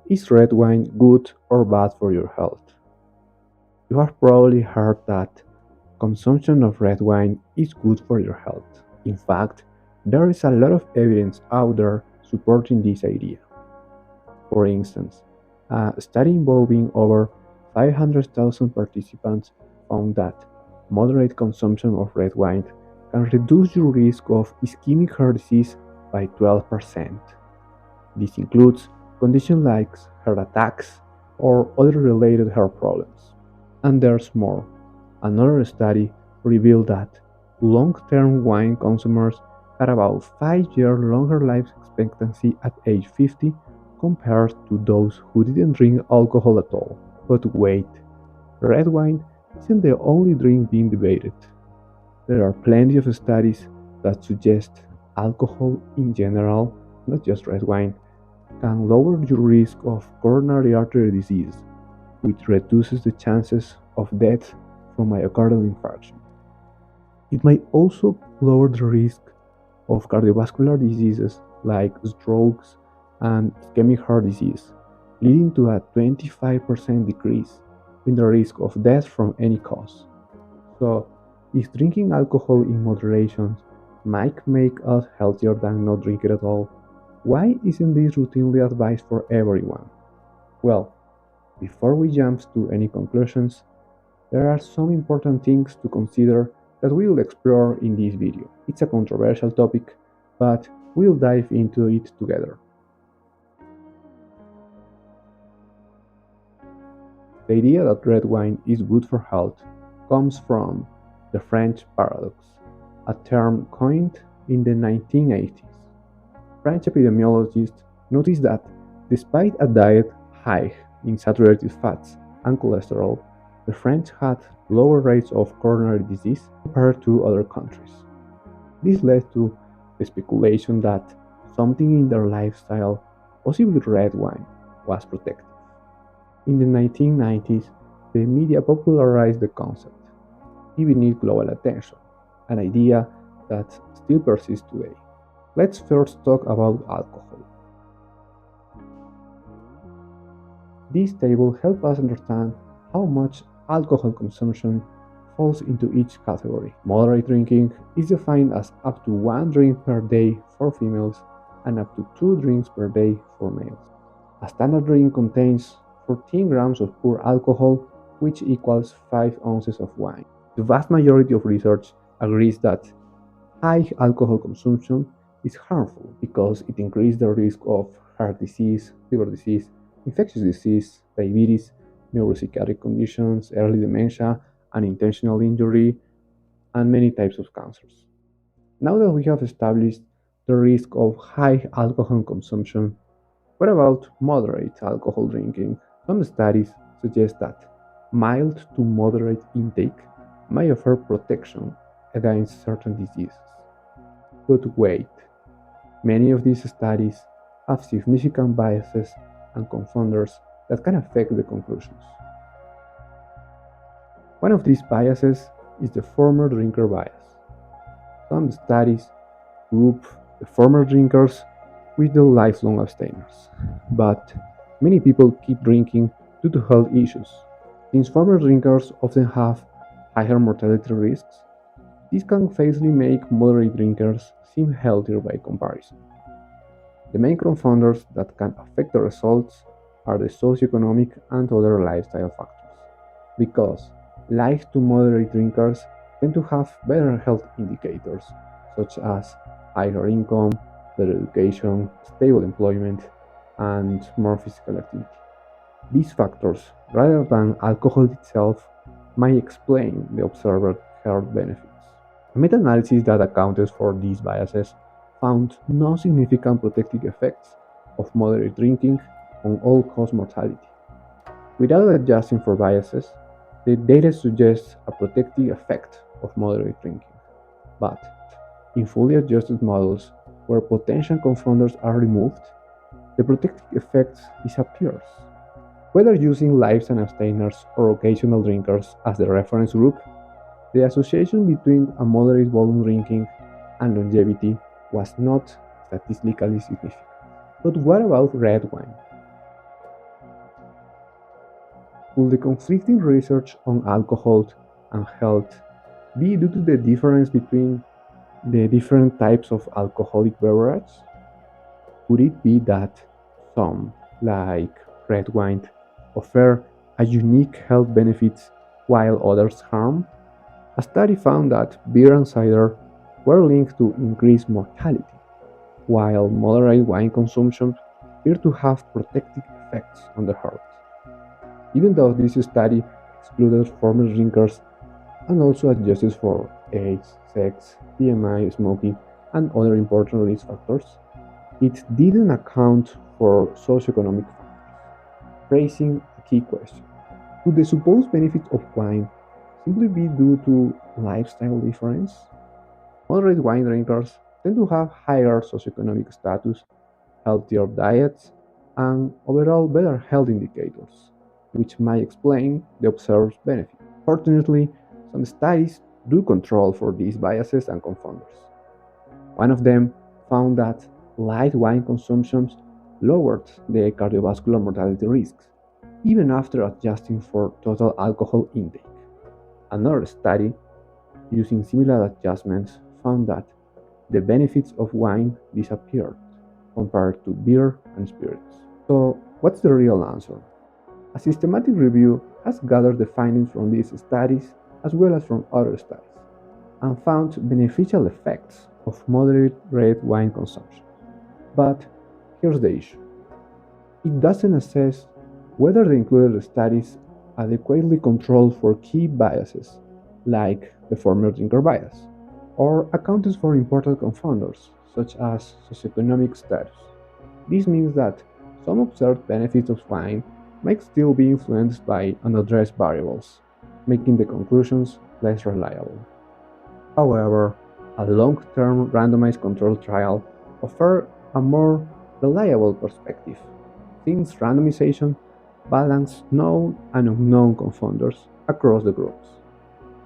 Is red wine good or bad for your health? You have probably heard that consumption of red wine is good for your health. In fact, there is a lot of evidence out there supporting this idea. For instance, a study involving over 500,000 participants found that moderate consumption of red wine can reduce your risk of ischemic heart disease by 12%. This includes conditions like heart attacks or other related heart problems. And there's more. Another study revealed that long term wine consumers had about 5 years longer life expectancy at age 50 compared to those who didn't drink alcohol at all. But wait, red wine isn't the only drink being debated. There are plenty of studies that suggest alcohol in general, not just red wine, can lower your risk of coronary artery disease, which reduces the chances of death from myocardial infarction. It might also lower the risk of cardiovascular diseases like strokes and ischemic heart disease, leading to a 25% decrease in the risk of death from any cause. So, if drinking alcohol in moderation might make us healthier than not drinking at all, why isn't this routinely advised for everyone? Well, before we jump to any conclusions, there are some important things to consider that we'll explore in this video. It's a controversial topic, but we'll dive into it together. The idea that red wine is good for health comes from the French paradox, a term coined in the 1980s. French epidemiologists noticed that despite a diet high in saturated fats and cholesterol, the French had lower rates of coronary disease compared to other countries. This led to the speculation that something in their lifestyle, possibly red wine, was protective. In the 1990s, the media popularized the concept, giving it global attention, an idea that still persists today. Let's first talk about alcohol. This table helps us understand how much alcohol consumption falls into each category. Moderate drinking is defined as up to one drink per day for females and up to two drinks per day for males. A standard drink contains 14 grams of pure alcohol, which equals 5 ounces of wine. The vast majority of research agrees that high alcohol consumption is harmful because it increases the risk of heart disease, liver disease, infectious disease, diabetes, neuropsychiatric conditions, early dementia, unintentional injury, and many types of cancers. Now that we have established the risk of high alcohol consumption, what about moderate alcohol drinking? Some studies suggest that mild to moderate intake may offer protection against certain diseases. But wait, many of these studies have significant biases and confounders that can affect the conclusions. One of these biases is the former drinker bias. Some studies group the former drinkers with the lifelong abstainers, but many people keep drinking due to health issues. Since former drinkers often have higher mortality risks, this can falsely make moderate drinkers seem healthier by comparison. The main confounders that can affect the results are the socioeconomic and other lifestyle factors, because light to moderate drinkers tend to have better health indicators, such as higher income, better education, stable employment, and more physical activity. These factors, rather than alcohol itself, might explain the observed health benefits. A meta-analysis that accounted for these biases found no significant protective effects of moderate drinking on all-cause mortality. Without adjusting for biases, the data suggests a protective effect of moderate drinking. But in fully adjusted models where potential confounders are removed, the protective effect disappears. Whether using lives and abstainers or occasional drinkers as the reference group, the association between a moderate volume drinking and longevity was not statistically significant. But what about red wine? Could the conflicting research on alcohol and health be due to the difference between the different types of alcoholic beverages? Could it be that some, like red wine, offer a unique health benefits while others harm? A study found that beer and cider were linked to increased mortality, while moderate wine consumption appeared to have protective effects on the heart. Even though this study excluded former drinkers and also adjusted for age, sex, BMI, smoking, and other important risk factors, it didn't account for socioeconomic factors, raising a key question. Could the supposed benefits of wine simply be due to lifestyle difference? Moderate wine drinkers tend to have higher socioeconomic status, healthier diets, and overall better health indicators, which might explain the observed benefit. Fortunately, some studies do control for these biases and confounders. One of them found that light wine consumption lowered the cardiovascular mortality risks, even after adjusting for total alcohol intake. Another study, using similar adjustments, found that the benefits of wine disappeared compared to beer and spirits. So, what's the real answer? A systematic review has gathered the findings from these studies as well as from other studies and found beneficial effects of moderate red wine consumption. But here's the issue: it doesn't assess whether the included studies adequately control for key biases, like the former drinker bias, or accounted for important confounders, such as socioeconomic status. This means that some observed benefits of wine might still be influenced by unaddressed variables, making the conclusions less reliable. However, a long-term randomized controlled trial offers a more reliable perspective, since randomization balances known and unknown confounders across the groups,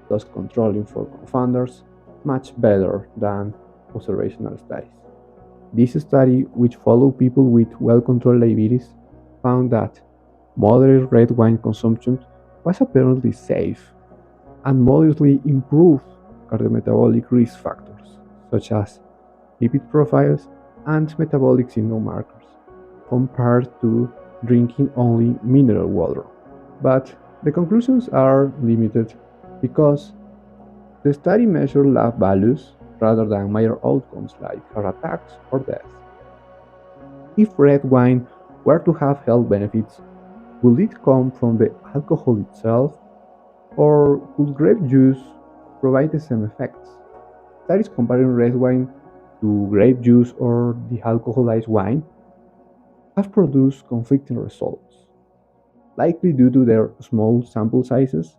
thus controlling for confounders much better than observational studies. This study, which followed people with well-controlled diabetes, found that moderate red wine consumption was apparently safe and modestly improved cardiometabolic risk factors, such as lipid profiles and metabolic syndrome markers, compared to drinking only mineral water. But the conclusions are limited because the study measured lab values rather than major outcomes like heart attacks or death. If red wine were to have health benefits, would it come from the alcohol itself, or could grape juice provide the same effects? Studies comparing red wine to grape juice or dealcoholized wine have produced conflicting results, likely due to their small sample sizes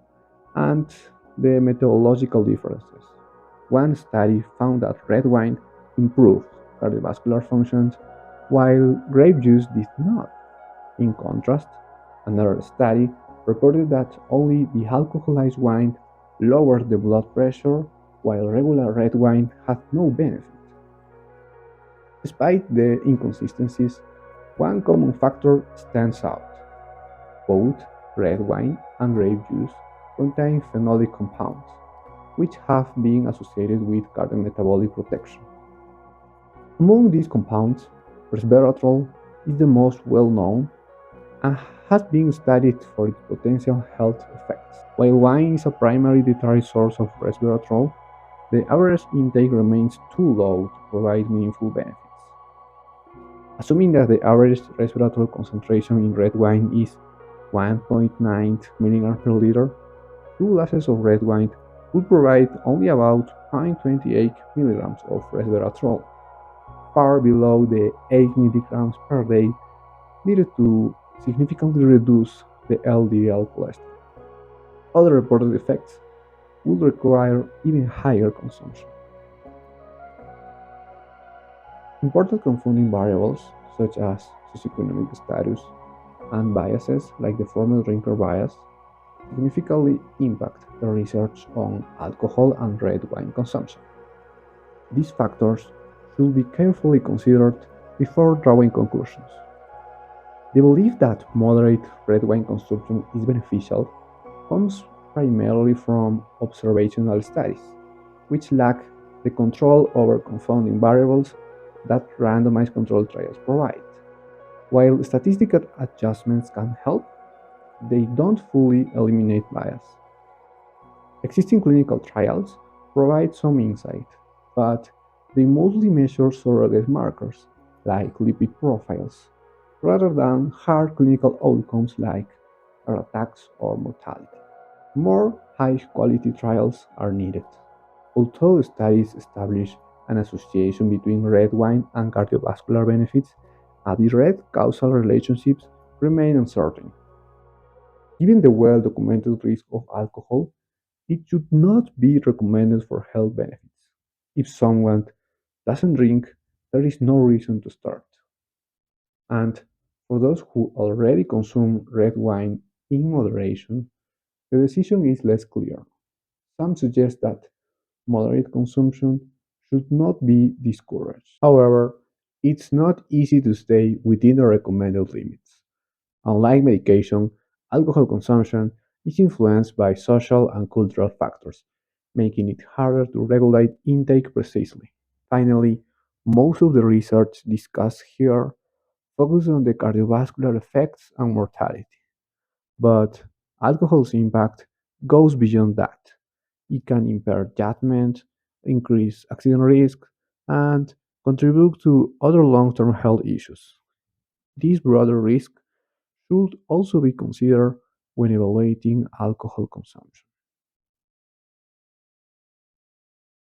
and the methodological differences. One study found that red wine improved cardiovascular functions while grape juice did not. In contrast, another study reported that only the alcoholized wine lowered the blood pressure while regular red wine had no benefit. Despite the inconsistencies, one common factor stands out. Both red wine and grape juice contain phenolic compounds, which have been associated with cardiometabolic protection. Among these compounds, resveratrol is the most well known and has been studied for its potential health effects. While wine is a primary dietary source of resveratrol, the average intake remains too low to provide meaningful benefits. Assuming that the average resveratrol concentration in red wine is 1.9 mg per liter, two glasses of red wine would provide only about 0.28 milligrams of resveratrol, far below the 8 milligrams per day needed to significantly reduce the LDL cholesterol. Other reported effects would require even higher consumption. Important confounding variables, such as socioeconomic status and biases like the former drinker bias, significantly impact the research on alcohol and red wine consumption. These factors should be carefully considered before drawing conclusions. The belief that moderate red wine consumption is beneficial comes primarily from observational studies, which lack the control over confounding variables that randomized controlled trials provide. While statistical adjustments can help, they don't fully eliminate bias. Existing clinical trials provide some insight, but they mostly measure surrogate markers, like lipid profiles, rather than hard clinical outcomes like heart attacks or mortality. More high quality trials are needed. Although studies establish an association between red wine and cardiovascular benefits, a direct causal relationships remain uncertain. Given the well documented risk of alcohol, it should not be recommended for health benefits. If someone doesn't drink, there is no reason to start. And for those who already consume red wine in moderation, the decision is less clear. Some suggest that moderate consumption should not be discouraged. However, it's not easy to stay within the recommended limits. Unlike medication, alcohol consumption is influenced by social and cultural factors, making it harder to regulate intake precisely. Finally, most of the research discussed here focuses on the cardiovascular effects and mortality, but alcohol's impact goes beyond that. It can impair judgment, increase accident risk, and contribute to other long term health issues. These broader risks should also be considered when evaluating alcohol consumption.